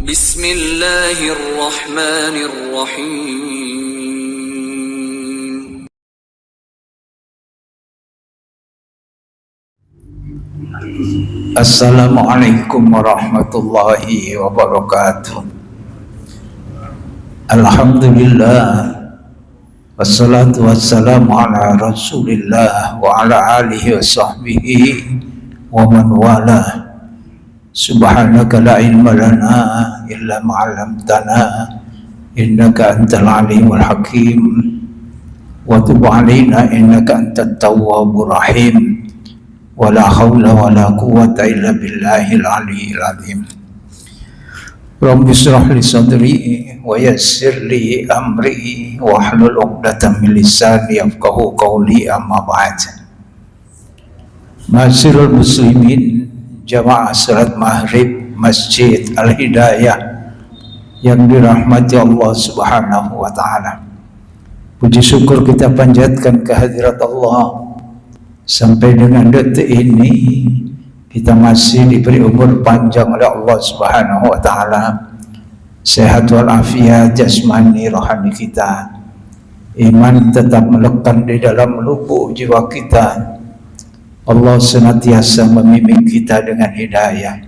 Bismillahirrahmanirrahim. Assalamualaikum warahmatullahi wabarakatuh. Alhamdulillah, wassalatu wassalamu ala rasulillah wa ala alihi wa sahbihi wa man wala. Subhanaka la ilma lana illa ma'alamtana innaka antal alimul hakim wa tub alaina innaka antat tawwabur rahim. Wala haula wala quwwata illa billahil aliyyil azim. Rabbi shrah li sadri wa yassir li amri wa hlul 'uqdatam min lisani yafqahu qawli, amma ba'd. Ma'asyiral muslimin, jamaah salat maghrib Masjid Al-Hidayah yang dirahmati Allah Subhanahu wa taala. Puji syukur kita panjatkan kehadirat Allah. Sampai dengan detik ini kita masih diberi umur panjang oleh Allah Subhanahu wa taala, sehat walafiat jasmani rohani kita, iman tetap melekat di dalam lubuk jiwa kita. Allah senantiasa membimbing kita dengan hidayah,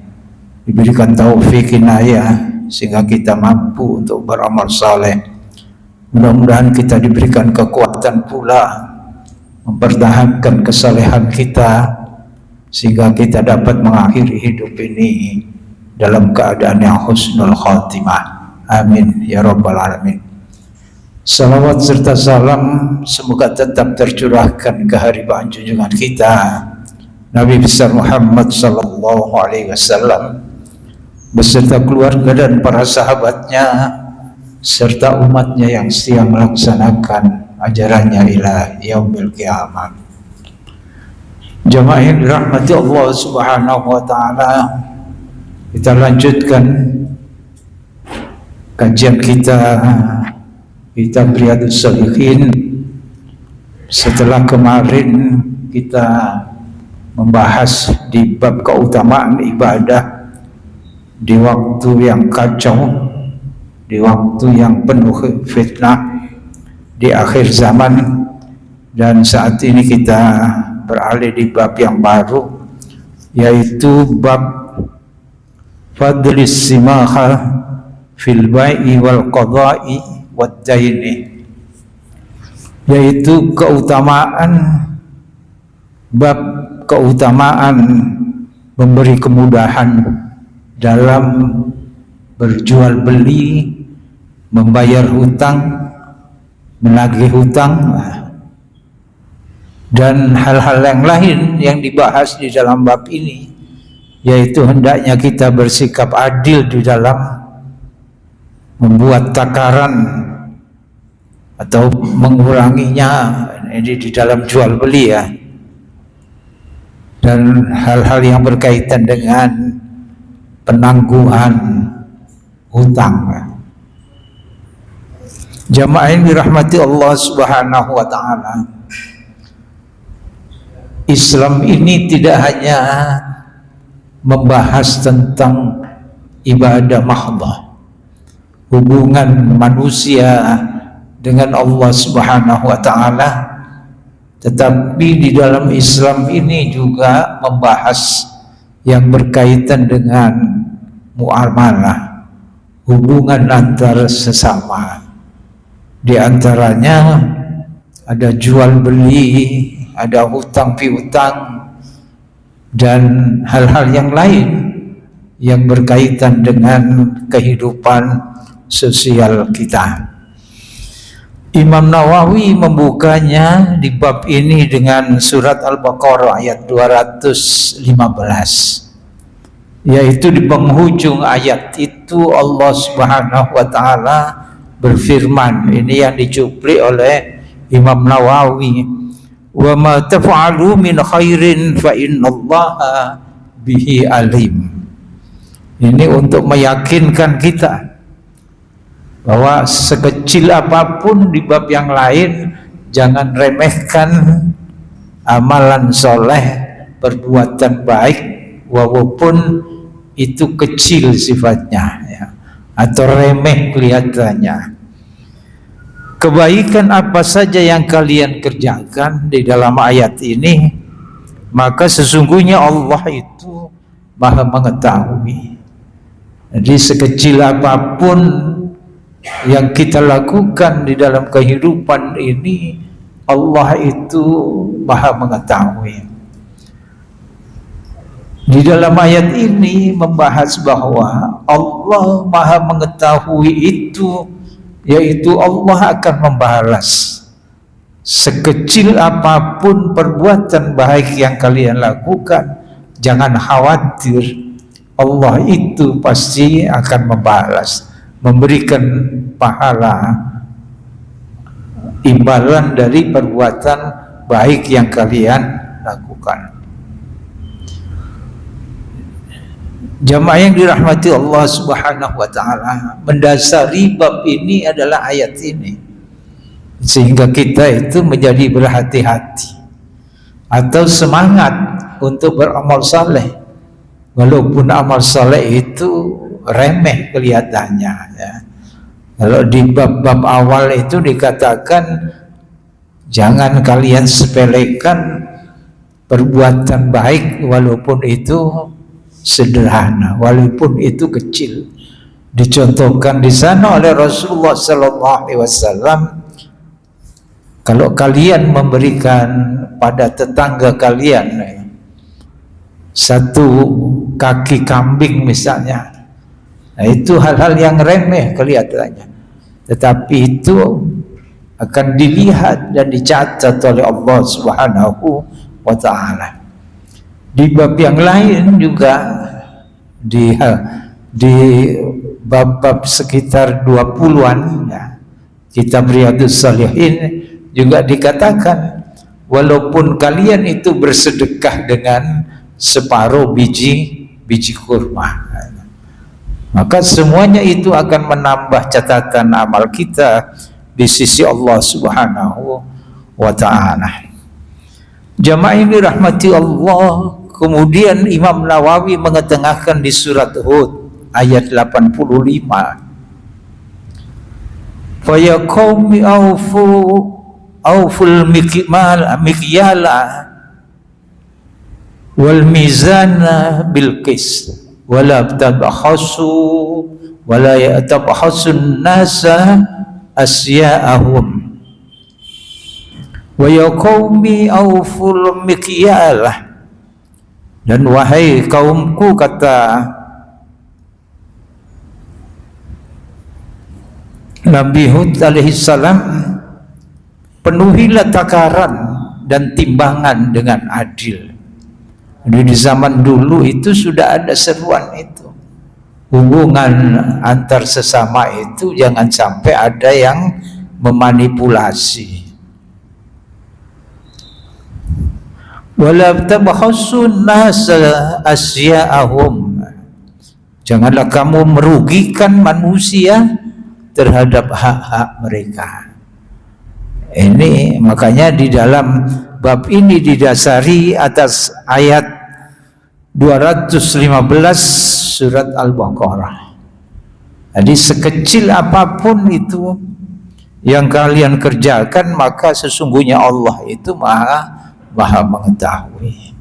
diberikan taufik inayah sehingga kita mampu untuk beramal saleh. Mudah-mudahan kita diberikan kekuatan pula mempertahankan kesalehan kita sehingga kita dapat mengakhiri hidup ini dalam keadaan yang husnul khatimah. Amin ya rabbal alamin. Salawat serta salam semoga tetap tercurahkan ke haribaan junjungan kita Nabi besar Muhammad sallallahu alaihi wasallam beserta keluarga dan para sahabatnya serta umatnya yang setia melaksanakan ajarannya ila yaumil qiyamah. Jamaah yang dirahmati Allah Subhanahu wa taala, kita lanjutkan kajian kita kitab Riyadhus Shalihin. Setelah kemarin kita membahas di bab keutamaan ibadah di waktu yang kacau, di waktu yang penuh fitnah, di akhir zaman, dan saat ini kita beralih di bab yang baru, yaitu bab fadlis simaha fil bai'i wal qada'i wad daini, yaitu bab keutamaan memberi kemudahan dalam berjual beli, membayar hutang, menagih hutang, dan hal-hal yang lain yang dibahas di dalam bab ini, yaitu hendaknya kita bersikap adil di dalam membuat takaran atau menguranginya ini di dalam jual beli ya, dan hal-hal yang berkaitan dengan penangguhan hutang. Jamaah yang dirahmati Allah Subhanahu wa taala, Islam ini tidak hanya membahas tentang ibadah mahdhah, hubungan manusia dengan Allah Subhanahu wa taala, tetapi di dalam Islam ini juga membahas yang berkaitan dengan muamalah, hubungan antar sesama. Di antaranya ada jual beli, ada hutang piutang, dan hal-hal yang lain yang berkaitan dengan kehidupan sosial kita. Imam Nawawi membukanya di bab ini dengan surat Al-Baqarah ayat 215, yaitu di penghujung ayat itu Allah Subhanahu wa taala berfirman, ini yang dicuplik oleh Imam Nawawi, wa ma taf'alu min khairin fa innallaha bihi alim. Ini untuk meyakinkan kita bahwa sekecil apapun di bab yang lain, jangan remehkan amalan soleh, perbuatan baik, walaupun itu kecil sifatnya ya. atau remeh kelihatannya. Kebaikan apa saja yang kalian kerjakan di dalam ayat ini, maka sesungguhnya Allah itu Maha mengetahui. Jadi sekecil apapun yang kita lakukan di dalam kehidupan ini, Allah itu Maha mengetahui. Di dalam ayat ini membahas bahwa Allah Maha mengetahui itu, yaitu Allah akan membalas sekecil apapun perbuatan baik yang kalian lakukan. Jangan khawatir, Allah itu pasti akan membalas, memberikan pahala imbalan dari perbuatan baik yang kalian lakukan. Jamaah yang dirahmati Allah Subhanahu wa taala, mendasari bab ini adalah ayat ini, sehingga kita itu menjadi berhati-hati atau semangat untuk beramal saleh, walaupun amal saleh itu remeh kelihatannya ya. Kalau di bab-bab awal itu dikatakan jangan kalian sepelekan perbuatan baik walaupun itu sederhana, walaupun itu kecil. Dicontohkan di sana oleh Rasulullah sallallahu alaihi wasallam, kalau kalian memberikan pada tetangga kalian satu kaki kambing misalnya, nah itu hal-hal yang remeh kelihatannya, tetapi itu akan dilihat dan dicatat oleh Allah Subhanahu wa taala. Di bab yang lain juga, di bab-bab sekitar 20-an ya, kitab Riyadhus Shalihin juga dikatakan, walaupun kalian itu bersedekah dengan separuh biji kurma, maka semuanya itu akan menambah catatan amal kita di sisi Allah Subhanahu wa ta'ala. Jamaah yang dirahmati Allah, kemudian Imam Nawawi mengetengahkan di surat Hud ayat 85, fa ya qaumi auful mikyala wal mizana bil qis wala tabkhasu wala yatabkhasun nasa asya'ahum wa ya qaumi auful mikyalah, dan wahai kaumku, kata Nabi Hud alaihissalam, penuhilah takaran dan timbangan dengan adil. Jadi di zaman dulu itu sudah ada seruan itu, hubungan antar sesama itu jangan sampai ada yang memanipulasi. Wala tabkhasun nasa asya'ahum, janganlah kamu merugikan manusia terhadap hak-hak mereka. Ini makanya di dalam bab ini didasari atas ayat 215 surat Al-Baqarah. Jadi sekecil apapun itu yang kalian kerjakan, maka sesungguhnya Allah itu Maha mengetahui.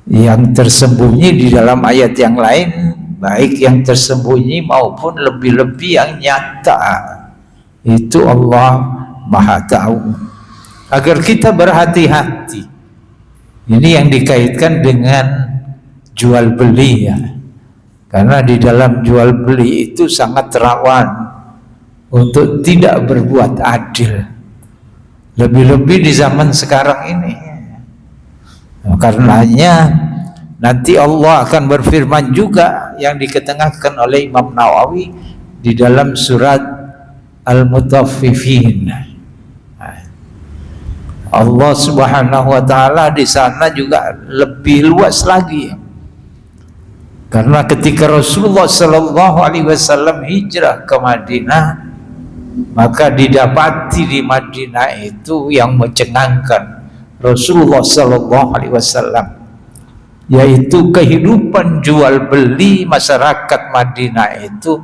Yang tersembunyi di dalam ayat yang lain, baik yang tersembunyi maupun lebih-lebih yang nyata, itu Allah Maha tahu. Agar kita berhati-hati. Ini yang dikaitkan dengan jual beli ya. Karena di dalam jual beli itu sangat rawan untuk tidak berbuat adil. Lebih-lebih di zaman sekarang ini. Karenanya nanti Allah akan berfirman juga yang diketengahkan oleh Imam Nawawi di dalam surat Al-Mutaffifin. Allah Subhanahu wa taala di sana juga lebih luas lagi. Karena ketika Rasulullah sallallahu alaihi wasallam hijrah ke Madinah, maka didapati di Madinah itu yang mencengangkan Rasulullah sallallahu alaihi wasallam. yaitu kehidupan jual beli masyarakat Madinah itu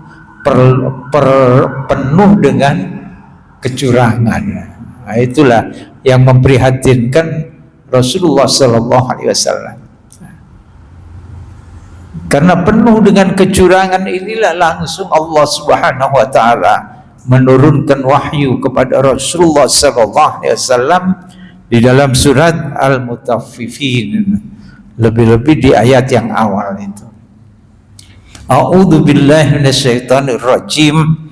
penuh dengan kecurangan. Nah, itulah yang memprihatinkan Rasulullah Sallallahu Alaihi Wasallam. Karena penuh dengan kecurangan inilah langsung Allah Subhanahu Wa Taala menurunkan wahyu kepada Rasulullah Sallallahu Alaihi Wasallam di dalam surat Al-Mutaffifin, lebih-lebih di ayat yang awal itu. A'udzu billahi minasyaitonir rajim.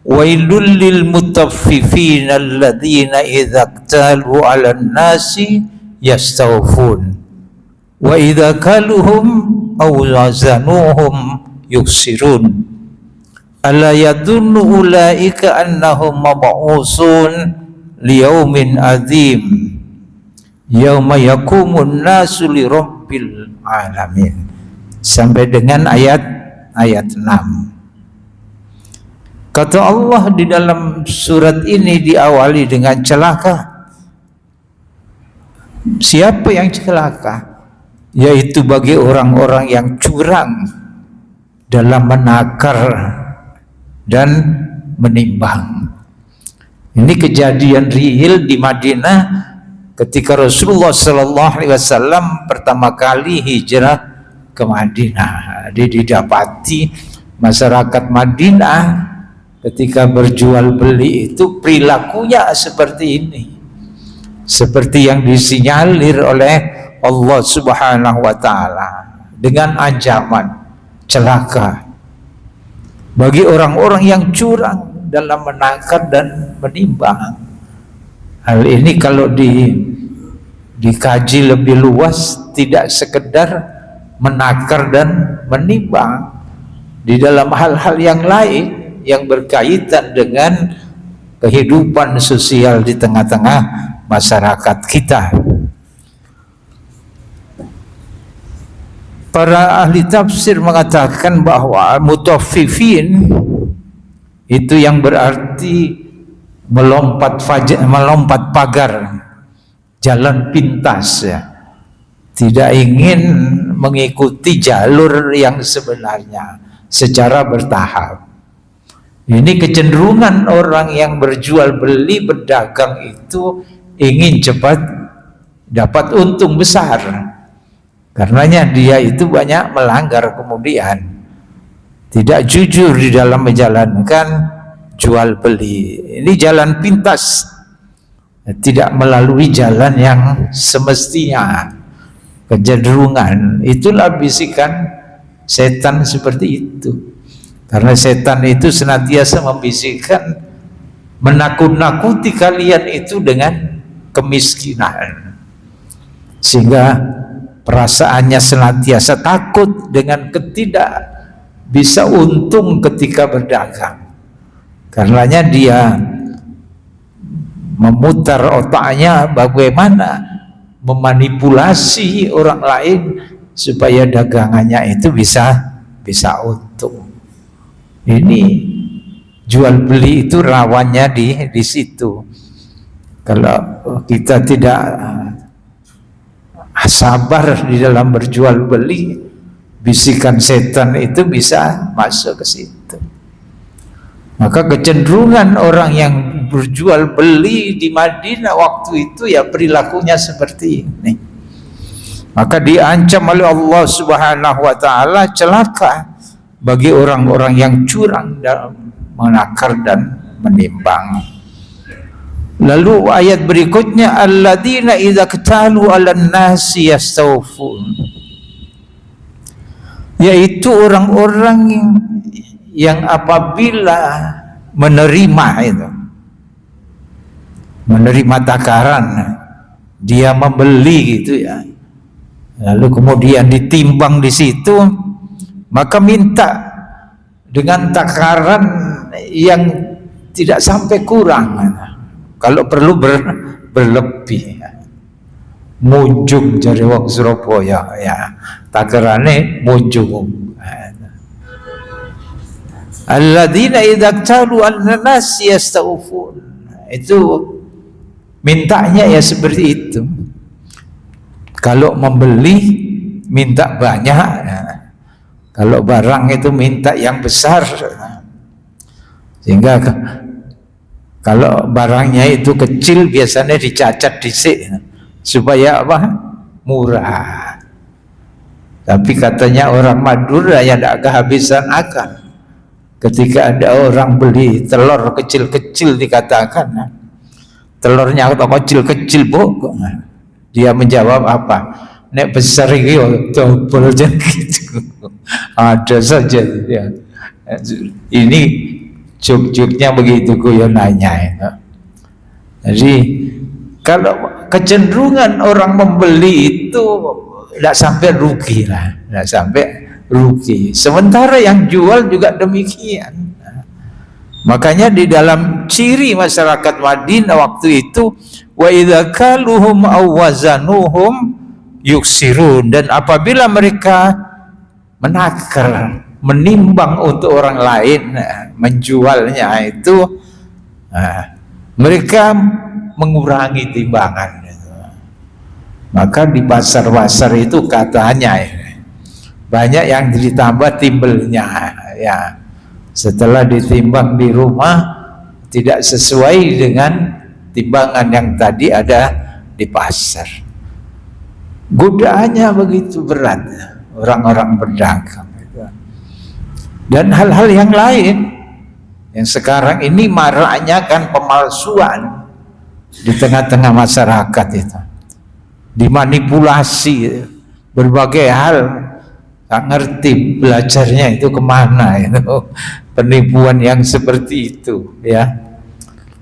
Wailul lil mutaffifin alladzina idza iktalu 'alan nasi yastawfun wa idza kaluhum aw wazanuhum yuksirun. Ala yadunnu ulaika annahum mab'usun liyaumin adzim yauma yaqumun nasu li rabbil alamin, sampai dengan ayat 6. Kata Allah di dalam surat ini diawali dengan celaka. Siapa yang celaka? Yaitu bagi orang-orang yang curang dalam menakar dan menimbang. Ini kejadian real di Madinah ketika Rasulullah Sallallahu Alaihi Wasallam pertama kali hijrah ke Madinah. Didapati masyarakat Madinah ketika berjual beli itu perilakunya seperti ini, seperti yang disinyalir oleh Allah Subhanahu Wa Taala dengan ancaman celaka bagi orang-orang yang curang dalam menakar dan menimbang. Hal ini kalau dikaji lebih luas, tidak sekedar menakar dan menimbang di dalam hal-hal yang lain yang berkaitan dengan kehidupan sosial di tengah-tengah masyarakat kita. Para ahli tafsir mengatakan bahwa mutaffifin itu yang berarti melompat pagar, jalan pintas, ya. Tidak ingin mengikuti jalur yang sebenarnya secara bertahap. Ini kecenderungan orang yang berjual beli, berdagang itu ingin cepat dapat untung besar. Karenanya dia itu banyak melanggar, kemudian tidak jujur di dalam menjalankan jual beli. Ini jalan pintas, tidak melalui jalan yang semestinya. Kecenderungan itulah bisikan setan seperti itu. Karena setan itu senantiasa membisikkan, menakut-nakuti kalian itu dengan kemiskinan, sehingga perasaannya senantiasa takut dengan ketidak bisa untung ketika berdagang. Karenanya dia memutar otaknya bagaimana memanipulasi orang lain supaya dagangannya itu bisa untung. Ini jual beli itu rawannya di situ. Kalau kita tidak sabar di dalam berjual beli, bisikan setan itu bisa masuk ke situ. Maka kecenderungan orang yang berjual beli di Madinah waktu itu ya perilakunya seperti ini. Maka diancam oleh Allah Subhanahu Wa Taala celaka bagi orang-orang yang curang dalam menakar dan menimbang. Lalu ayat berikutnya, alladzina idza qtalu 'alan nasi yastawfun, yaitu orang-orang yang apabila menerima takaran, dia membeli gitu ya, lalu kemudian ditimbang di situ, maka minta dengan takaran yang tidak sampai kurang, kalau perlu berlebih. Munjung jari wong Surabaya ya, takarane munjung. Alladzina idza qtalu an-nas yastawfun, itu mintanya ya seperti itu. Kalau membeli minta banyak. Kalau barang itu minta yang besar, sehingga kalau barangnya itu kecil biasanya dicacat dhisik supaya apa? Murah. Tapi katanya orang Madura yang tidak kehabisan akal. Ketika ada orang beli telur kecil-kecil, dikatakan telurnya kecil-kecil bu, dia menjawab apa? Nek besar iki double gitu. Ada saja ya. Ini juk-juknya begitu guyonannya itu. Jadi kalau kecenderungan orang membeli itu tidak sampai rugi lah, tidak sampai rugi. Sementara yang jual juga demikian. Makanya di dalam ciri masyarakat Madinah waktu itu, wa idza kaluhum aw wazanuhum yuksirun, dan apabila mereka menakar, menimbang untuk orang lain, menjualnya itu, mereka mengurangi timbangan. Maka di pasar-pasar itu katanya banyak yang ditambah timbelnya, ya. Setelah ditimbang di rumah tidak sesuai dengan timbangan yang tadi ada di pasar. Godaannya begitu berat orang-orang berdagang. Dan hal-hal yang lain yang sekarang ini maraknya kan pemalsuan di tengah-tengah masyarakat itu, dimanipulasi berbagai hal. Tak ngerti belajarnya itu kemana itu, penipuan yang seperti itu ya.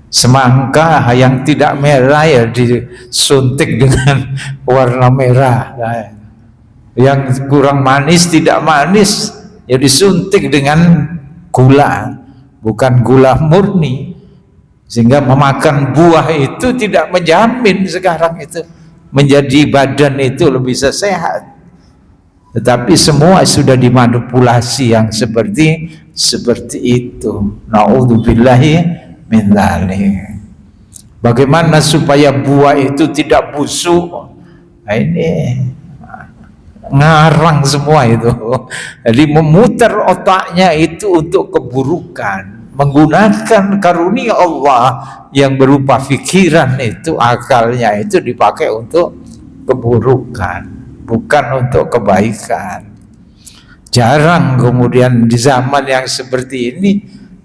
Semangka yang tidak merah ya disuntik dengan warna merah, yang kurang manis tidak manis ya disuntik dengan gula, bukan gula murni, sehingga memakan buah itu tidak menjamin sekarang itu menjadi badan itu lebih sehat. Tetapi semua sudah dimanipulasi yang seperti itu. Na'udzubillahi min dzalik. Bagaimana supaya buah itu tidak busuk? Nah, ini ngarang semua itu. Jadi memutar otaknya itu untuk keburukan, menggunakan karunia Allah yang berupa pikiran itu, akalnya itu dipakai untuk keburukan, bukan untuk kebaikan. Jarang kemudian di zaman yang seperti ini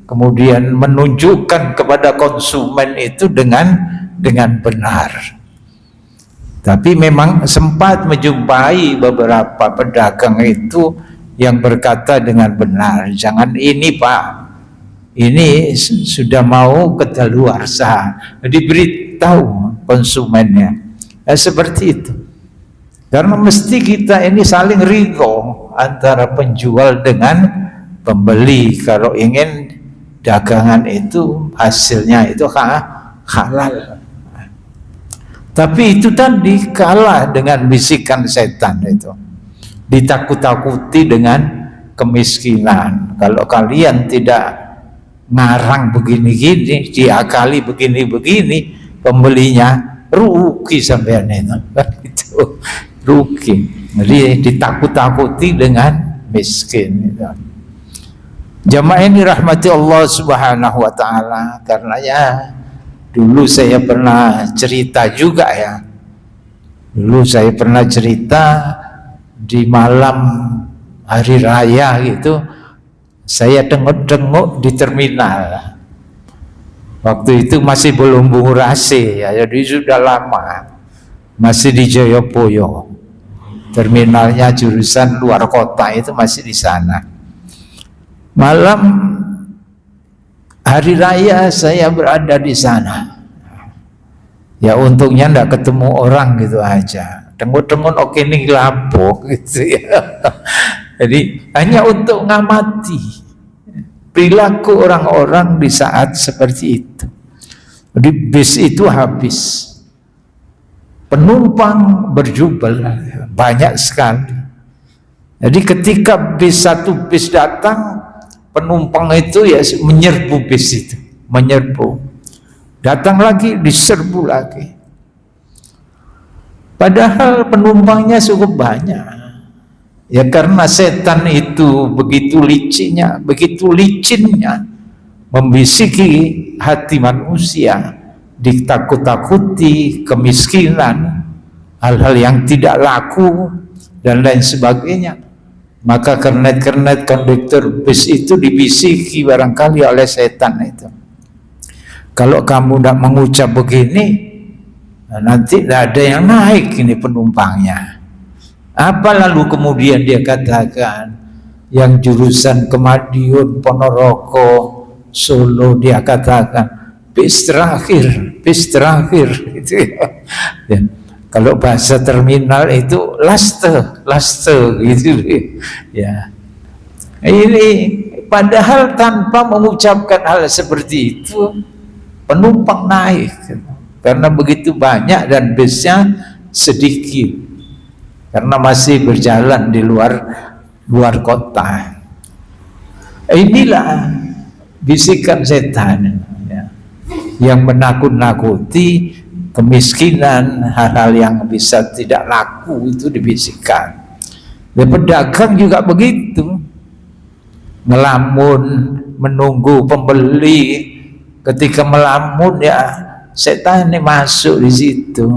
kemudian menunjukkan kepada konsumen itu dengan benar. Tapi memang sempat menjumpai beberapa pedagang itu yang berkata dengan benar, jangan ini Pak, ini sudah mau kedaluarsa, diberitahu konsumennya. Seperti itu. Karena mesti kita ini saling ridho antara penjual dengan pembeli kalau ingin dagangan itu hasilnya itu halal. Tapi itu tadi kalah dengan bisikan setan itu, ditakut-takuti dengan kemiskinan. Kalau kalian tidak ngarang begini-gini, diakali begini-begini, pembelinya rugi sampean itu. Rugi. Jadi ditakut-takuti dengan miskin. Jamaah ini rahmati Allah Subhanahu wa taala, karenanya dulu saya pernah cerita juga ya. Dulu saya pernah cerita di malam hari raya gitu, saya tengok-tengok di terminal. Waktu itu masih belum bungur AC ya, jadi sudah lama. Masih di Joyoboyo. Terminalnya jurusan luar kota itu masih di sana. Malam hari raya saya berada di sana. Ya untungnya enggak ketemu orang gitu aja. Tengok-tengok oke nih lapo gitu ya. Jadi hanya untuk ngamati perilaku orang-orang di saat seperti itu. Jadi bis itu habis, penumpang berjubel banyak sekali. Jadi ketika satu bis datang, penumpang itu ya menyerbu bis itu, menyerbu. Datang lagi, diserbu lagi. Padahal penumpangnya cukup banyak. Ya karena setan itu begitu licinnya membisiki hati manusia, ditakut-takuti kemiskinan, hal-hal yang tidak laku dan lain sebagainya. Maka kernet-kernet konduktor bis itu dibisiki barangkali oleh setan itu. Kalau kamu tidak mengucap begini, nanti tidak ada yang naik ini penumpangnya. Apa lalu kemudian dia katakan, yang jurusan ke Madiun, Ponorogo, Solo, dia katakan bis terakhir gitu ya. Kalau bahasa terminal itu laste gitu ya. Ini padahal tanpa mengucapkan hal seperti itu penumpang naik karena begitu banyak dan bisnya sedikit karena masih berjalan di luar kota. Inilah bisikan setan ya, yang menakut-nakuti kemiskinan, hal-hal yang bisa tidak laku itu dibisikkan. Dan pedagang juga begitu, ngelamun menunggu pembeli. Ketika melamun ya setan ini masuk di situ,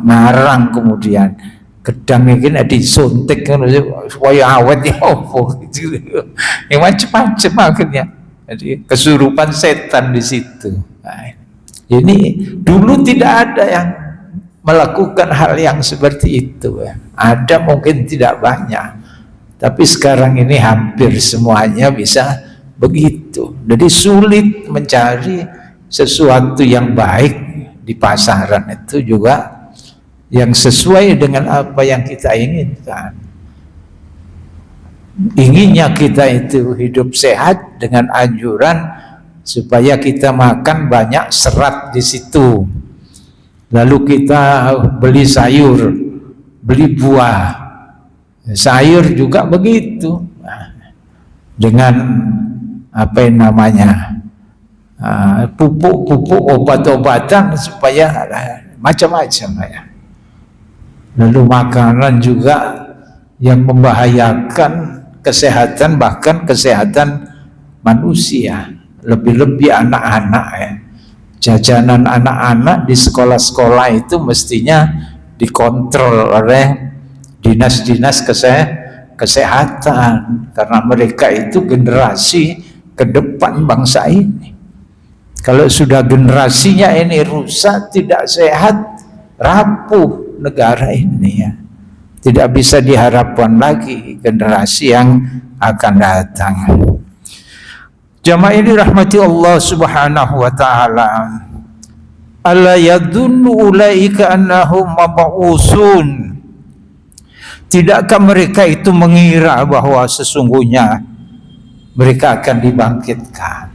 ngarang kemudian gedang ini disuntik kan supaya awet ya opo gitu. Yang macam-macam akhirnya. Jadi kesurupan setan di situ. Nah, ini dulu tidak ada yang melakukan hal yang seperti itu. Ada mungkin tidak banyak, tapi sekarang ini hampir semuanya bisa begitu. Jadi sulit mencari sesuatu yang baik di pasaran itu juga yang sesuai dengan apa yang kita inginkan. Inginnya kita itu hidup sehat dengan anjuran supaya kita makan banyak serat di situ. Lalu kita beli sayur, beli buah. Sayur juga begitu. Dengan apa yang namanya? Pupuk-pupuk, obat-obatan supaya macam-macam ya. Lalu makanan juga yang membahayakan kesehatan, bahkan kesehatan manusia, lebih-lebih anak-anak ya. Jajanan anak-anak di sekolah-sekolah itu mestinya dikontrol oleh dinas-dinas kesehatan, karena mereka itu generasi ke depan bangsa ini. Kalau sudah generasinya ini rusak, tidak sehat, rapuh negara ini ya. Tidak bisa diharapkan lagi generasi yang akan datang. Jamaah ini rahmati Allah subhanahu wa ta'ala. Alla yadunnu ulaika annahum mab'usun. Tidakkah mereka itu mengira bahwa sesungguhnya mereka akan dibangkitkan?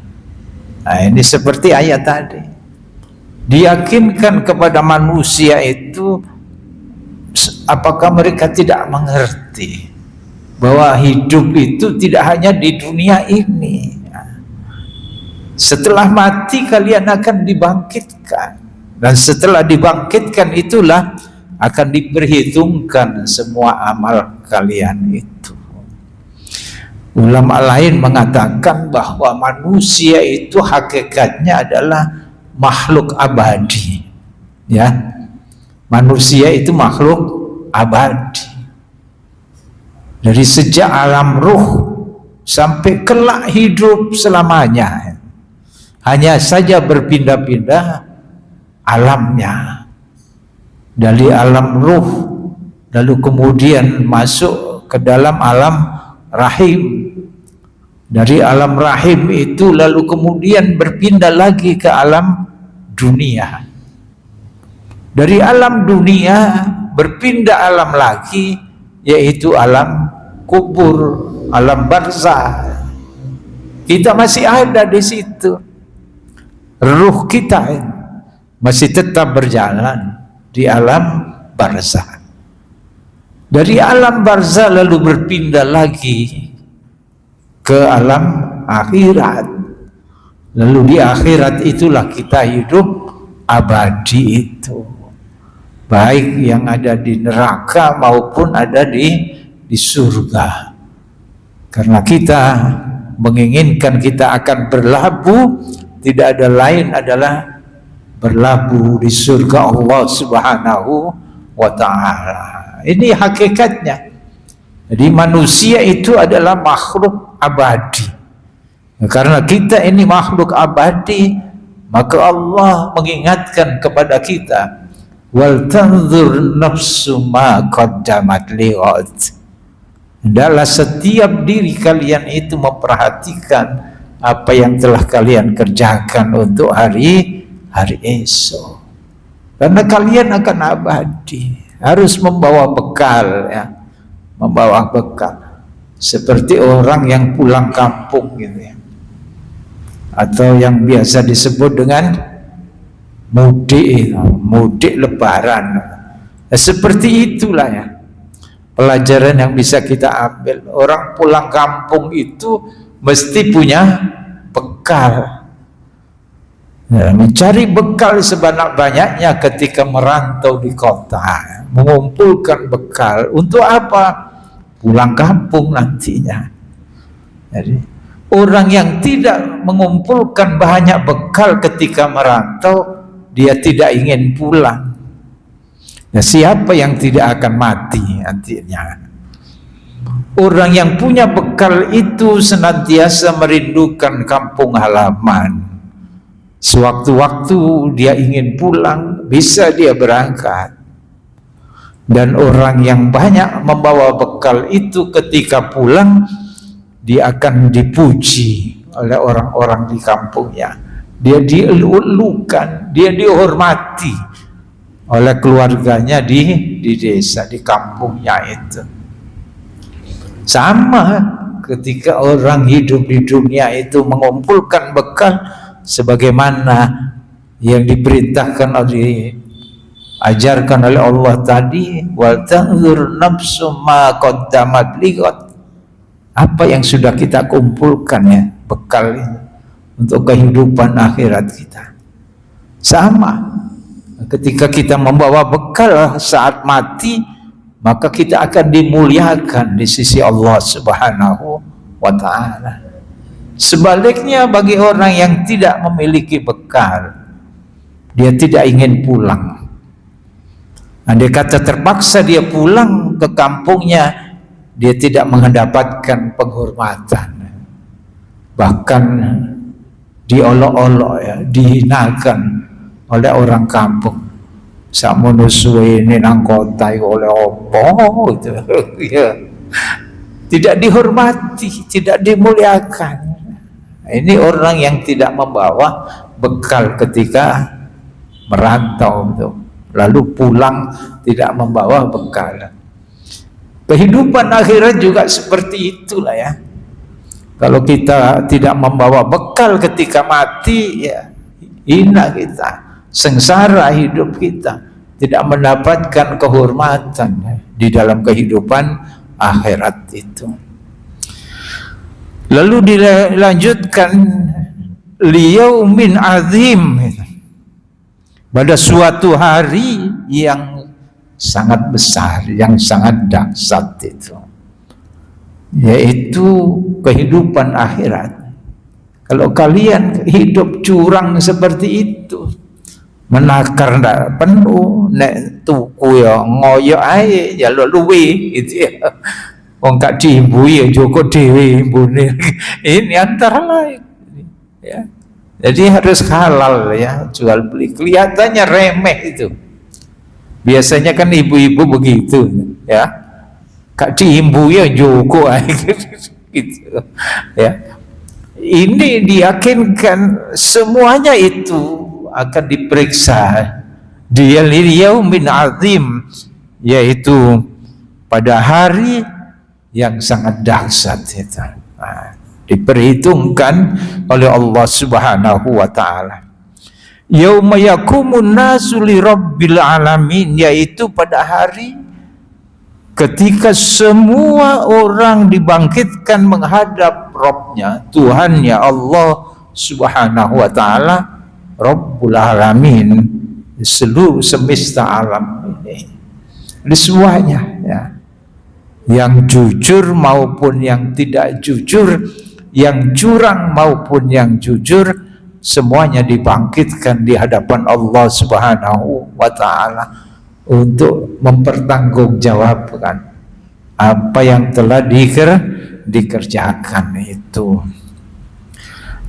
Nah, ini seperti ayat tadi. Diyakinkan kepada manusia itu, apakah mereka tidak mengerti bahwa hidup itu tidak hanya di dunia ini. Setelah mati kalian akan dibangkitkan, dan setelah dibangkitkan itulah akan diperhitungkan semua amal kalian itu. Ulama lain mengatakan bahwa manusia itu hakikatnya adalah makhluk abadi ya. Manusia itu makhluk abadi. Dari sejak alam ruh sampai kelak hidup selamanya. Hanya saja berpindah-pindah alamnya. Dari alam ruh lalu kemudian masuk ke dalam alam rahim. Dari alam rahim itu lalu kemudian berpindah lagi ke alam dunia. Dari alam dunia berpindah alam lagi, yaitu alam kubur, alam barzah. Kita masih ada di situ. Ruh kita masih tetap berjalan di alam barzah. Dari alam barzah lalu berpindah lagi ke alam akhirat. Lalu di akhirat itulah kita hidup abadi itu. Baik yang ada di neraka maupun ada di di surga. Karena kita menginginkan kita akan berlabuh, tidak ada lain adalah berlabuh di surga Allah Subhanahu wa ta'ala. Ini hakikatnya. Jadi manusia itu adalah makhluk abadi. Karena kita ini makhluk abadi, maka Allah mengingatkan kepada kita, wal tanzur nafsu ma qaddamat lighad. Hendaklah setiap diri kalian itu memperhatikan apa yang telah kalian kerjakan untuk hari esok. Karena kalian akan abadi, harus membawa bekal, ya, membawa bekal. Seperti orang yang pulang kampung gitu ya, atau yang biasa disebut dengan mudik lebaran. Seperti itulah ya pelajaran yang bisa kita ambil. Orang pulang kampung itu mesti punya bekal, ya, mencari bekal sebanyak-banyaknya ketika merantau di kota, mengumpulkan bekal untuk apa? Pulang kampung nantinya. Jadi orang yang tidak mengumpulkan banyak bekal ketika merantau, dia tidak ingin pulang. Nah, siapa yang tidak akan mati nantinya? Orang yang punya bekal itu senantiasa merindukan kampung halaman. Sewaktu-waktu dia ingin pulang, bisa dia berangkat. Dan orang yang banyak membawa bekal itu ketika pulang, dia akan dipuji oleh orang-orang di kampungnya. Dia dielu-elukan, dia dihormati oleh keluarganya di desa, di kampungnya itu. Sama ketika orang hidup di dunia itu mengumpulkan bekal sebagaimana yang diperintahkan diajarkan oleh Allah tadi, wal tanzur nafsu ma qaddamat lighad. Apa yang sudah kita kumpulkan ya, bekal ini untuk kehidupan akhirat kita. Sama ketika kita membawa bekal saat mati, maka kita akan dimuliakan di sisi Allah Subhanahu wa ta'ala. Sebaliknya bagi orang yang tidak memiliki bekal, dia tidak ingin pulang. Andai kata terpaksa dia pulang ke kampungnya, dia tidak mendapatkan penghormatan, bahkan diolok-olok, ya, dihinakan oleh orang kampung. Sakmono suwe ini nang kota oleh opo itu ya. Tidak dihormati, tidak dimuliakan. Ini orang yang tidak membawa bekal ketika merantau itu, lalu pulang tidak membawa bekal. Kehidupan akhirat juga seperti itulah ya. Kalau kita tidak membawa bekal ketika mati, ya hina kita, sengsara hidup kita, tidak mendapatkan kehormatan di dalam kehidupan akhirat itu. Lalu dilanjutkan, liyaumin azim, pada suatu hari yang sangat besar, yang sangat dahsyat itu, yaitu kehidupan akhirat. Kalau kalian hidup curang seperti itu, menakar ndak penuh, nek tuku ya ngoyo ae ya luwe gitu ya. Wong gak diimbu ya Joko dhewe imbune. Ini antara lain ya. Jadi harus halal ya, jual beli. Kelihatannya remeh itu. Biasanya kan ibu-ibu begitu ya. Gak diimbu ya Joko ae gitu ya. Ini diyakinkan semuanya itu akan diperiksa di yaumin azim, yaitu pada hari yang sangat dahsyat itu. Nah, diperhitungkan oleh Allah Subhanahu wa ta'ala. Yauma yakumun nasu li rabbil alamin, yaitu pada hari ketika semua orang dibangkitkan menghadap Rabbnya, Tuhannya Allah Subhanahu wa ta'ala, Rabbul Alamin, seluruh semesta alam ini, di semuanya ya. yang jujur maupun yang tidak jujur, yang curang maupun yang jujur, semuanya dibangkitkan di hadapan Allah Subhanahu wa ta'ala untuk mempertanggungjawabkan apa yang telah dikerjakan itu.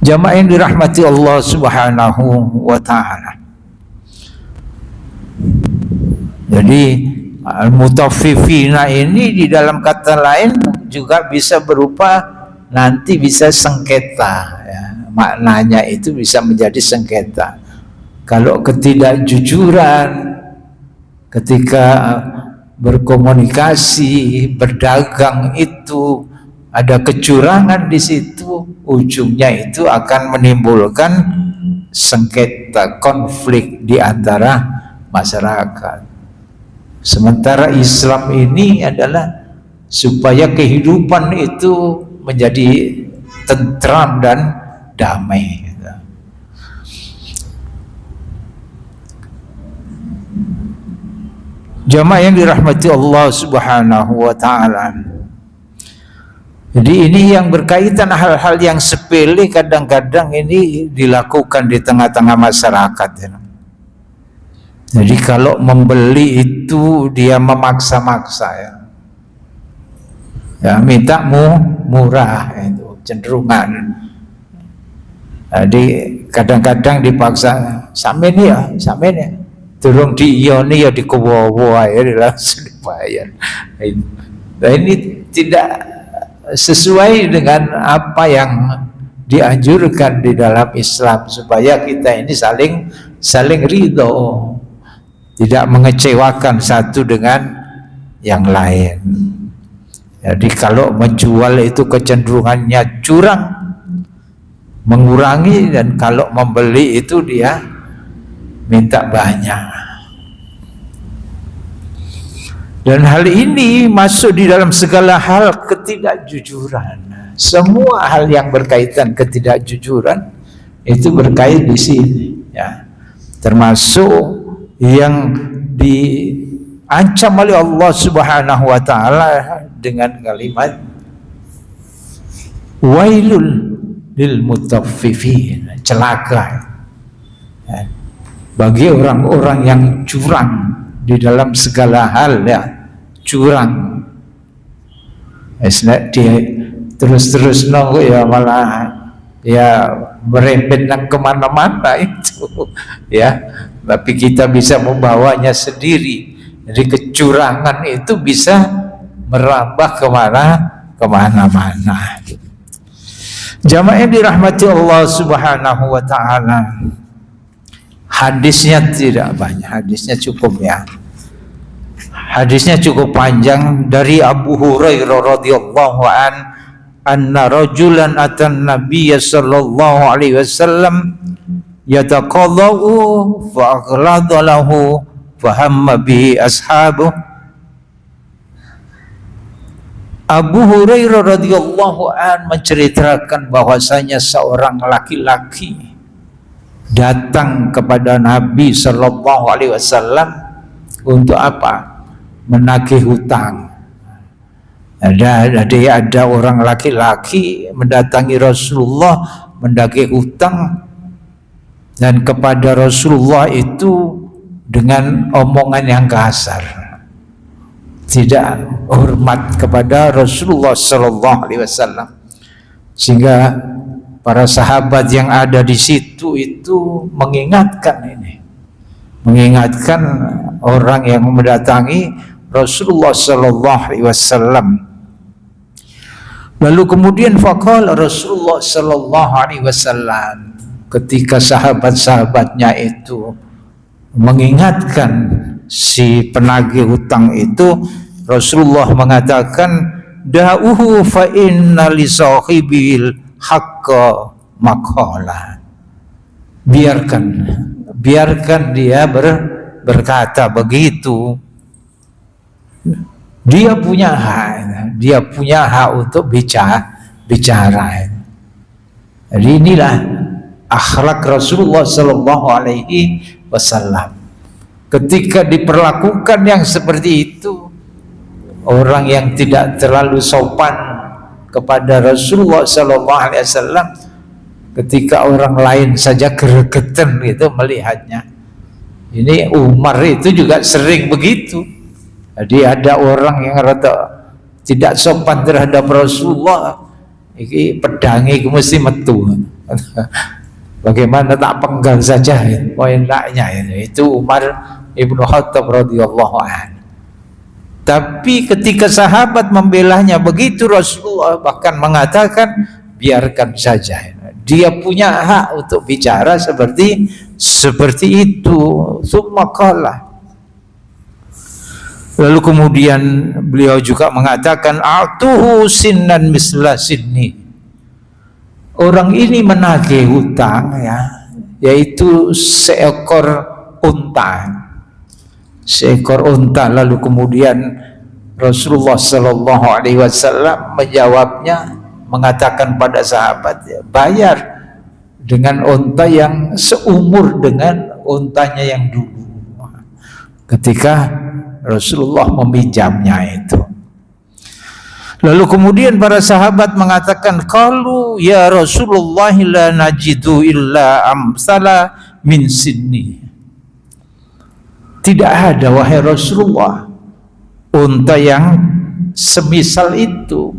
Jamaah yang dirahmati Allah Subhanahu wa ta'ala. Jadi al-mutaffifina ini di dalam kata lain juga bisa berupa nanti bisa sengketa ya. Maknanya itu bisa menjadi sengketa. Kalau ketidakjujuran ketika berkomunikasi, berdagang itu ada kecurangan di situ, ujungnya itu akan menimbulkan sengketa, konflik di antara masyarakat. Sementara Islam ini adalah supaya kehidupan itu menjadi tentram dan damai. Jamaah yang dirahmati Allah Subhanahu wa ta'ala. Jadi ini yang berkaitan hal-hal yang sepele kadang-kadang ini dilakukan di tengah-tengah masyarakat ya. Jadi kalau membeli itu dia memaksa-maksa ya. Ya minta murah itu cenderungan. Jadi kadang-kadang dipaksa sampeyan ya, sampeyan ya. Turung diioni ya dikuwo-wo ae langsung dibayar. Nah ini tidak sesuai dengan apa yang dianjurkan di dalam Islam, supaya kita ini saling ridho, tidak mengecewakan satu dengan yang lain. Jadi kalau menjual itu kecenderungannya curang, mengurangi, dan kalau membeli itu dia minta banyak. Dan hal ini masuk di dalam segala hal ketidakjujuran. Semua hal yang berkaitan ketidakjujuran itu berkait di sini ya. Termasuk yang diancam oleh Allah Subhanahu wa ta'ala dengan kalimat wailul lil mutaffifin, celaka ya, bagi orang-orang yang curang di dalam segala hal ya, curang. Dia terus-terus nunggu ya, malah ya merembet kemana-mana itu ya. Tapi kita bisa membawanya sendiri. Jadi kecurangan itu bisa merambah kemana-mana. Jamaah yang dirahmati Allah Subhanahu wa ta'ala. Hadisnya tidak banyak, hadisnya cukup ya. Hadisnya cukup panjang dari Abu Hurairah radhiyallahu anna rajulan atan nabiyya sallallahu alaihi wasallam yataqallahu fa aghlada lahu fa hamma bihi ashabuh. Abu Hurairah radhiyallahu menceritakan bahwasanya seorang laki-laki datang kepada Nabi sallallahu alaihi wasallam untuk apa? Menagih hutang. Ada orang laki-laki mendatangi Rasulullah menagih hutang, dan kepada Rasulullah itu dengan omongan yang kasar, tidak hormat kepada Rasulullah sallallahu alaihi wasallam, sehingga para sahabat yang ada di situ itu mengingatkan orang yang mendatangi Rasulullah sallallahu alaihi wasallam. Lalu kemudian faqala Rasulullah sallallahu alaihi wasallam, ketika sahabat-sahabatnya itu mengingatkan si penagih hutang itu, Rasulullah mengatakan, da'uhu fa inna li sahibil haqqa maqala. Biarkan dia berkata begitu. Dia punya hak untuk bicara. Jadi inilah akhlak Rasulullah sallallahu alaihi wasallam. Ketika diperlakukan yang seperti itu, orang yang tidak terlalu sopan kepada Rasulullah SAW, ketika orang lain saja gregetan gitu melihatnya. Ini Umar itu juga sering begitu. Jadi ada orang yang rada tidak sopan terhadap Rasulullah, ini pedangi mesti metu. Bagaimana tak penggal saja, enaknya itu Umar Ibnu Khattab radhiyallahu anhu. Tapi ketika sahabat membelanya begitu, Rasulullah bahkan mengatakan biarkan saja, dia punya hak untuk bicara seperti itu. Summa qala, lalu kemudian beliau juga mengatakan atuhu sinnan misla sinni, orang ini menagih hutang yaitu seekor unta. Lalu kemudian Rasulullah Sallallahu Alaihi Wasallam menjawabnya, mengatakan pada sahabat, bayar dengan unta yang seumur dengan untanya yang dulu. Ketika Rasulullah meminjamnya itu, lalu kemudian para sahabat mengatakan, qalu ya Rasulullah la najidu illa amsala min sinni. Tidak ada wahai Rasulullah unta yang semisal itu,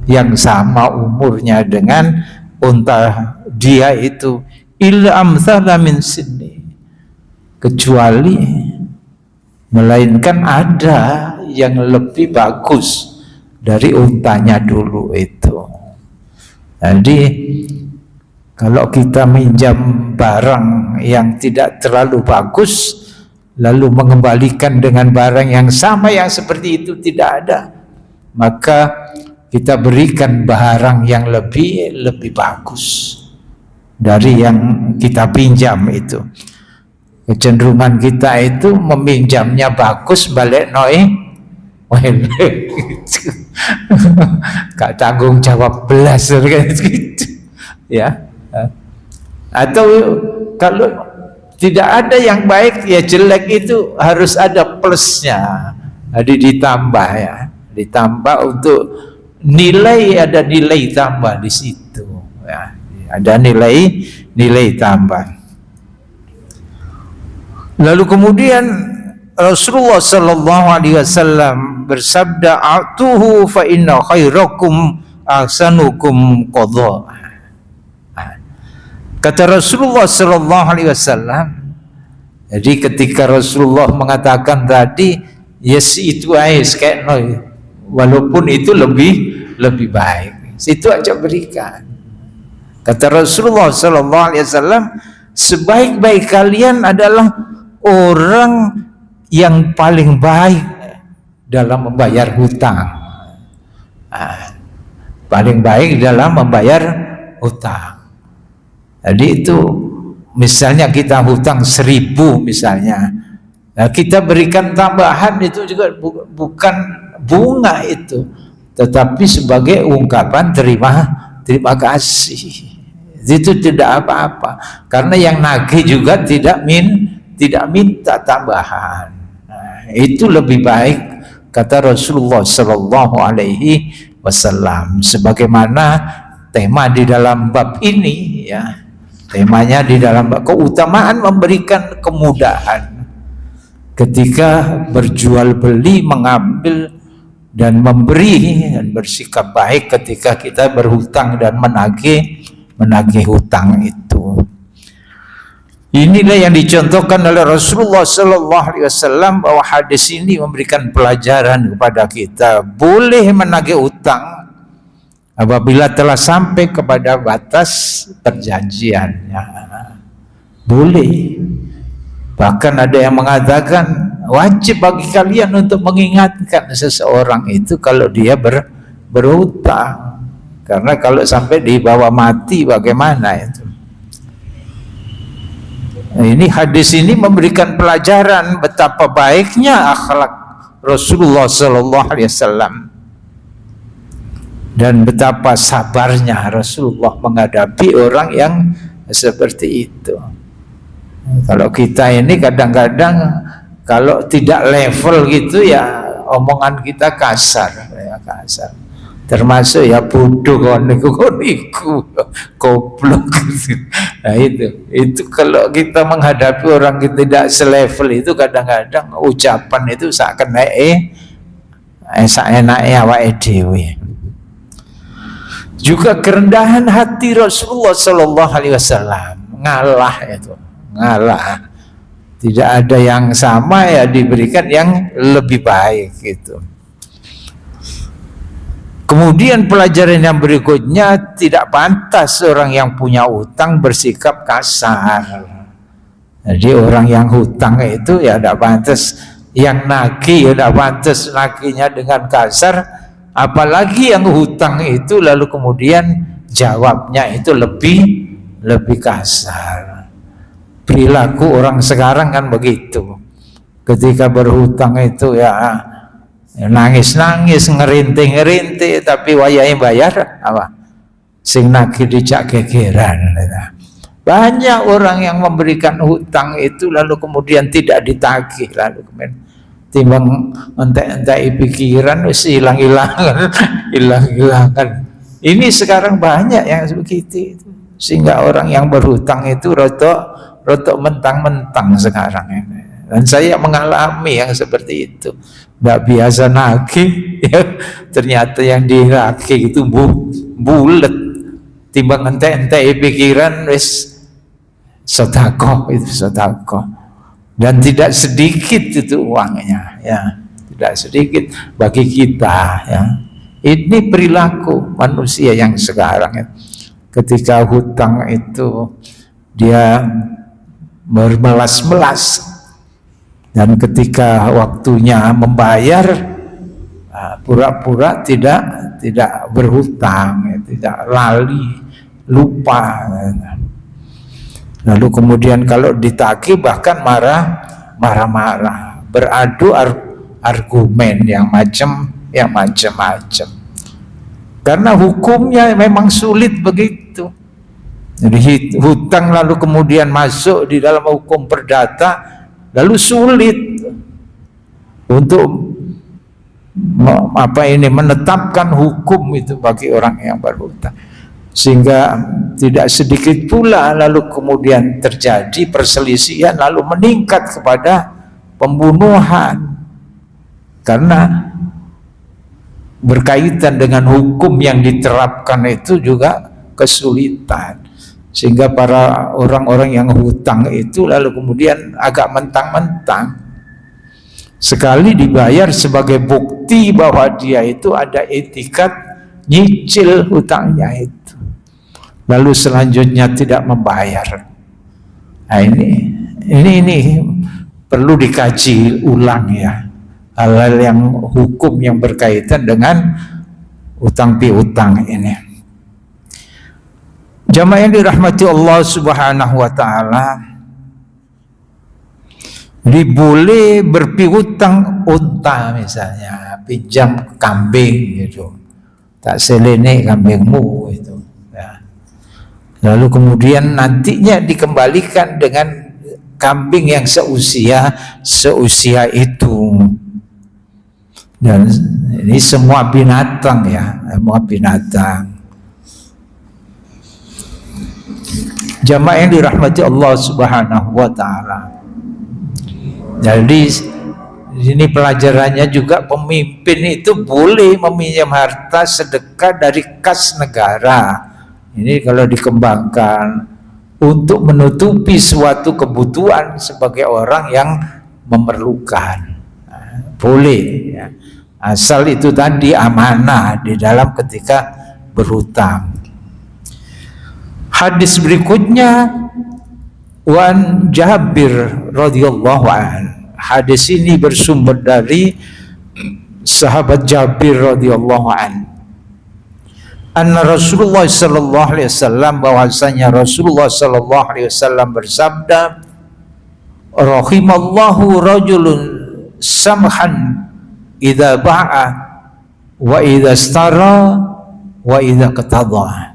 yang sama umurnya dengan unta dia itu, illa amsala min sinni, kecuali melainkan ada yang lebih bagus dari untanya dulu itu. Jadi kalau kita minjam barang yang tidak terlalu bagus lalu mengembalikan dengan barang yang sama yang seperti itu tidak ada, maka kita berikan barang yang lebih bagus dari yang kita pinjam itu. Kecenderungan kita itu meminjamnya bagus, balik noi gak tanggung jawab belas gitu ya. Atau kalau tidak ada yang baik, ya jelek itu harus ada plusnya, jadi ditambah ya, ditambah untuk nilai, ada nilai tambah di situ ya, ada nilai tambah. Lalu kemudian Rasulullah Sallallahu Alaihi Wasallam bersabda, atuhu fa inna khairakum ahsanukum qadha. Kata Rasulullah Sallallahu Alaihi Wasallam, jadi ketika Rasulullah mengatakan tadi, yes itu aja kayak walaupun itu lebih baik, itu aja berikan. Kata Rasulullah Sallallahu Alaihi Wasallam, sebaik-baik kalian adalah orang yang paling baik dalam membayar hutang. Paling baik dalam membayar hutang. Jadi itu misalnya kita hutang 1.000 misalnya, nah kita berikan tambahan itu juga bukan bunga itu, tetapi sebagai ungkapan terima kasih. Itu tidak apa-apa, karena yang nagih juga tidak minta tambahan. Nah, itu lebih baik kata Rasulullah Sallallahu Alaihi Wasallam. Sebagaimana tema di dalam bab ini ya. Temanya di dalam keutamaan memberikan kemudahan ketika berjual beli, mengambil dan memberi, dan bersikap baik ketika kita berhutang dan menagih hutang itu. Inilah yang dicontohkan oleh Rasulullah Sallallahu Alaihi Wasallam, bahwa hadis ini memberikan pelajaran kepada kita, boleh menagih hutang apabila telah sampai kepada batas perjanjiannya, boleh. Bahkan ada yang mengatakan wajib bagi kalian untuk mengingatkan seseorang itu kalau dia berhutang, karena kalau sampai dibawa mati bagaimana itu. Nah, ini hadis ini memberikan pelajaran betapa baiknya akhlak Rasulullah Sallallahu Alaihi Wasallam dan betapa sabarnya Rasulullah menghadapi orang yang seperti itu. Kalau kita ini kadang-kadang kalau tidak level gitu ya omongan kita kasar, ya kasar. Termasuk ya bodoh koniku goblok. Nah itu kalau kita menghadapi orang yang tidak selevel itu kadang-kadang ucapan itu seakan naik enaknya awake dhewe. Juga kerendahan hati Rasulullah Sallallahu Alaihi Wasallam, ngalah itu, ngalah. Tidak ada yang sama, ya diberikan yang lebih baik gitu. Kemudian pelajaran yang berikutnya, tidak pantas orang yang punya utang bersikap kasar. Jadi orang yang hutang itu ya tidak pantas, yang nagih ya tidak pantas naginya dengan kasar, apalagi yang hutang itu lalu kemudian jawabnya itu lebih kasar. Perilaku orang sekarang kan begitu, ketika berhutang itu ya nangis-nangis, ngerintik-ngerintik, tapi wayahe bayar apa? Sing nagih dijak gegeran. Banyak orang yang memberikan hutang itu lalu kemudian tidak ditagih, lalu kemudian timbang entek-entek pikiran wis hilang-hilangan, hilang-hilangan. Ini sekarang banyak yang begitu, sehingga orang yang berhutang itu rotok mentang-mentang sekarang ini. Dan saya mengalami yang seperti itu. Tidak biasa nagih, ya, ternyata yang dinagih itu bulet, timbang entek-entek pikiran wis sedekah, itu sedekah. Dan tidak sedikit itu uangnya, ya, tidak sedikit bagi kita, ya. Ini perilaku manusia yang sekarang, ya. Ketika hutang itu dia bermelas-melas, dan ketika waktunya membayar pura-pura tidak berhutang, tidak lali, lupa. Lalu kemudian kalau ditagih bahkan marah-marah, beradu argumen yang macam-macam. Karena hukumnya memang sulit begitu. Jadi hutang lalu kemudian masuk di dalam hukum perdata, lalu sulit untuk menetapkan hukum itu bagi orang yang berhutang, sehingga tidak sedikit pula lalu kemudian terjadi perselisihan lalu meningkat kepada pembunuhan karena berkaitan dengan hukum yang diterapkan itu juga kesulitan. Sehingga para orang-orang yang hutang itu lalu kemudian agak mentang-mentang, sekali dibayar sebagai bukti bahwa dia itu ada etikat nyicil hutangnya itu, lalu selanjutnya tidak membayar. Nah ini perlu dikaji ulang, ya, hal-hal yang hukum yang berkaitan dengan utang piutang ini. Jamaah yang dirahmati Allah Subhanahu wa taala, boleh berpiutang unta misalnya, pinjam kambing gitu. Tak selene kambingmu itu, ya. Lalu kemudian nantinya dikembalikan dengan kambing yang seusia itu. Dan ini semua binatang, ya, semua binatang. Jamaah yang dirahmati Allah Subhanahu wa taala. Jadi ini pelajarannya juga, pemimpin itu boleh meminjam harta sedekah dari kas negara. Ini kalau dikembangkan untuk menutupi suatu kebutuhan sebagai orang yang memerlukan. Boleh, ya. Asal itu tadi amanah di dalam ketika berhutang. Hadis berikutnya, wan Jabir radhiyallahu an. Hadis ini bersumber dari sahabat Jabir radhiyallahu an. Anna Rasulullah sallallahu alaihi wasallam, bahwasanya Rasulullah sallallahu alaihi wasallam bersabda, rahimallahu rajulun samhan idza ba'a wa idza istara wa idza qatada.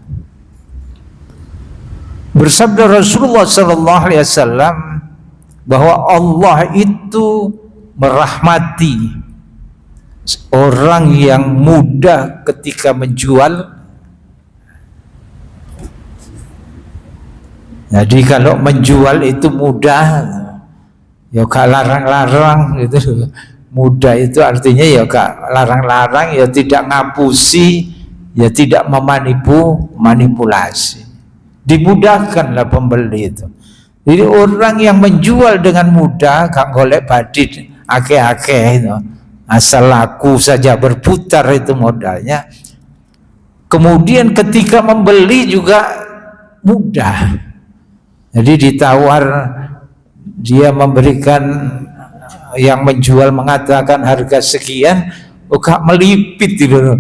Bersabda Rasulullah sallallahu alaihi wasallam bahwa Allah itu merahmati orang yang mudah ketika menjual. Jadi kalau menjual itu mudah, ya gak larang-larang gitu. Mudah itu artinya ya gak larang-larang, ya tidak ngapusi, ya tidak memanipulasi. Dimudahkanlah pembeli itu. Jadi orang yang menjual dengan mudah, gak golek badit akeh-akeh itu, asal laku saja berputar itu modalnya. Kemudian ketika membeli juga mudah. Jadi ditawar, dia memberikan, yang menjual mengatakan harga sekian, gak melipit gitu,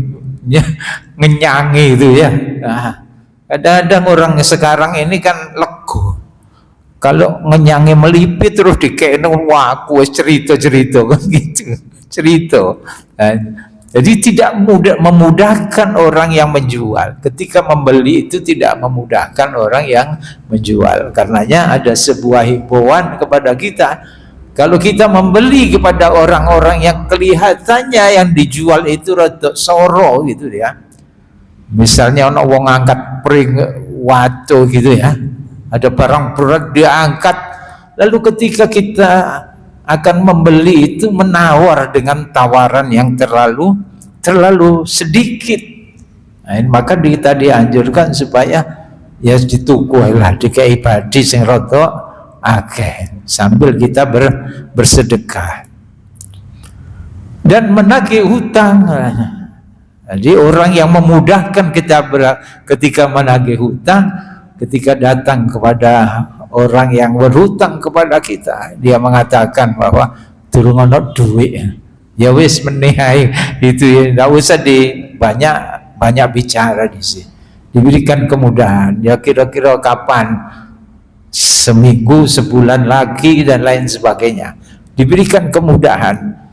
ngenyangi itu ya. Nah, kadang-kadang orang sekarang ini kan lego. Kalau ngenyangi melipit terus dikene, wah aku cerita kan gitu. Cerita. Nah, jadi tidak memudahkan orang yang menjual. Ketika membeli itu tidak memudahkan orang yang menjual. Karenanya ada sebuah himbauan kepada kita. Kalau kita membeli kepada orang-orang yang kelihatannya yang dijual itu rada soro gitu ya. Misalnya ono wong angkat pring watu gitu ya. Ada barang berat diangkat, lalu ketika kita akan membeli itu menawar dengan tawaran yang terlalu sedikit. Nah, maka kita dianjurkan supaya ya dituku lah, dikai badi sing rada akeh sambil kita bersedekah dan menagih hutang. Jadi orang yang memudahkan kita ketika menagih hutang, ketika datang kepada orang yang berhutang kepada kita, dia mengatakan bahwa durung ono duit, ya wis menihai itu ya, tidak usah banyak bicara di sini, diberikan kemudahan. Ya kira-kira kapan, seminggu, sebulan lagi dan lain sebagainya, diberikan kemudahan.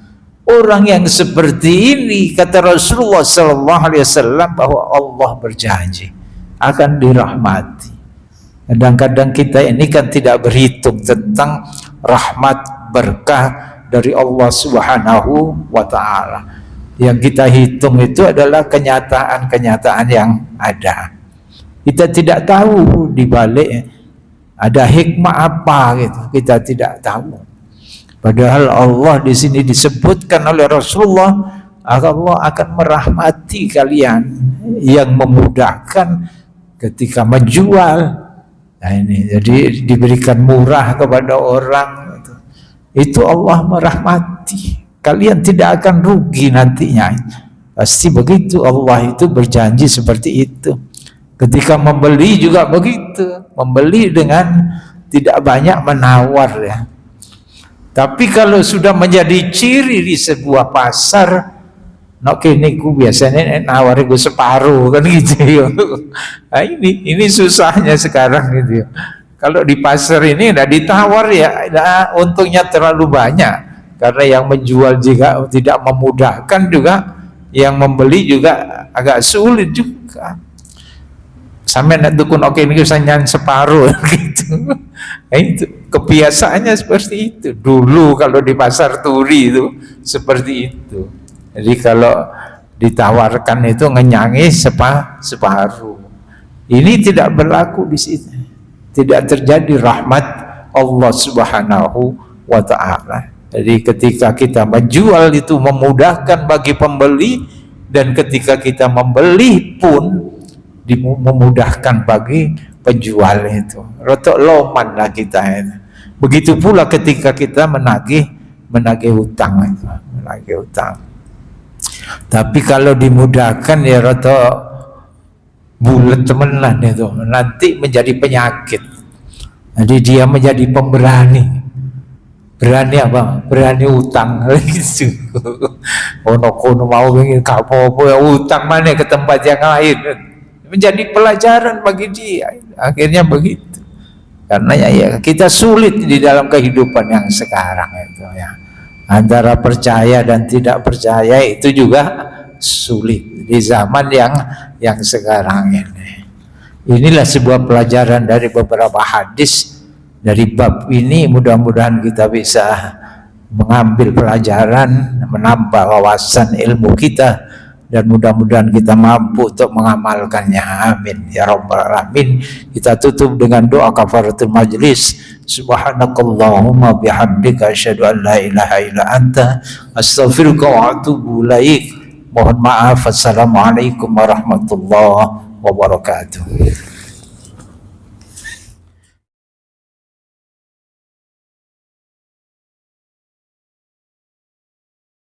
Orang yang seperti ini, kata Rasulullah SAW, bahwa Allah berjanji akan dirahmati. Kadang-kadang kita ini kan tidak berhitung tentang rahmat berkah dari Allah Subhanahu wa Ta'ala. Yang kita hitung itu adalah kenyataan-kenyataan yang ada. Kita tidak tahu di balik ada hikmah apa gitu, kita tidak tahu. Padahal Allah di sini disebutkan oleh Rasulullah, Allah akan merahmati kalian yang memudahkan ketika menjual. Nah ini, jadi diberikan murah kepada orang itu Allah merahmati. Kalian tidak akan rugi nantinya. Pasti begitu, Allah itu berjanji seperti itu. Ketika membeli juga begitu, membeli dengan tidak banyak menawar ya. Tapi kalau sudah menjadi ciri di sebuah pasar, nok kene ku biasanya nawar gue separuh kan gitu ya. Nah, ini susahnya sekarang gitu ya. Kalau di pasar ini udah ditawar ya, untungnya terlalu banyak karena yang menjual juga tidak memudahkan, juga yang membeli juga agak sulit juga. Sampai nak dukun oke ini saya separuh gitu. Nah, itu kebiasaannya seperti itu. Dulu kalau di pasar turi itu seperti itu. Jadi kalau ditawarkan itu ngenyangi separuh. Ini tidak berlaku di sini. Tidak terjadi rahmat Allah Subhanahu wa Ta'ala. Jadi ketika kita menjual itu memudahkan bagi pembeli, dan ketika kita membeli pun memudahkan bagi penjual itu. Rotok loman lah kita itu. Begitu pula ketika kita menagih hutang itu, menagih hutang. Tapi kalau dimudahkan ya rotok bulat temenan itu, nanti menjadi penyakit. Jadi dia menjadi pemberani. Berani apa? Berani utang gitu. Ono-ono mau ingin kapo-kapo ya utang mana ke tempat yang lain. Menjadi pelajaran bagi dia. Akhirnya begitu. Karena ya kita sulit di dalam kehidupan yang sekarang itu ya. Antara percaya dan tidak percaya itu juga sulit di zaman yang sekarang ini. Inilah sebuah pelajaran dari beberapa hadis dari bab ini. Mudah-mudahan kita bisa mengambil pelajaran, menambah wawasan ilmu kita, dan mudah-mudahan kita mampu untuk mengamalkannya. Amin ya rabbal alamin. Kita tutup dengan doa kafaratul majlis. Subhanakallahumma bihamdika asyhadu an la ilaha illa anta astaghfiruka wa atubu ilaik. Mohon maaf. Assalamualaikum warahmatullahi wabarakatuh.